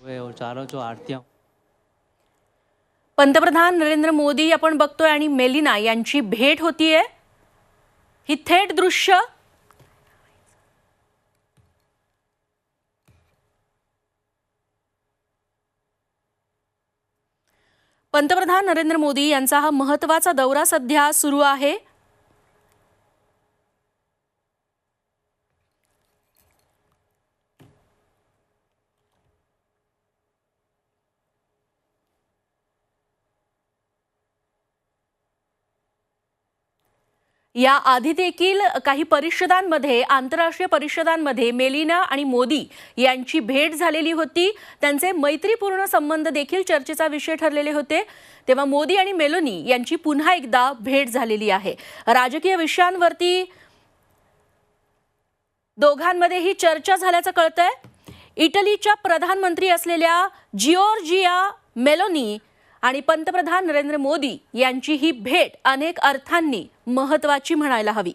हुए और चारों जो आरतियां पंतप्रधान नरेंद्र मोदी आपण बघतोय आणि मेलिना यांची भेट होतीये। ही थेट दृश्य पंतप्रधान नरेंद्र मोदी यांचा हा महत्त्वाचा दौरा सध्या सुरू आहे। या आधी देखील काही परिषदांमध्ये आंतरराष्ट्रीय परिषदांमध्ये मेलिना आणि मोदी यांची भेट झालेली होती। त्यांचे मैत्रीपूर्ण संबंध देखील चर्चेचा विषय ठरलेले होते। तेव्हा मोदी आणि मेलोनी यांची पुन्हा एकदा भेट झालेली आहे। राजकीय विषयांवरती दोघांमध्ये ही चर्चा झाल्याचं कळतंय। इटलीच्या प्रधानमंत्री असलेल्या जिओर्जिया मेलोनी आणि पंतप्रधान नरेंद्र मोदी यांची ही भेट अनेक अर्थांनी महत्त्वाची म्हणायला हवी।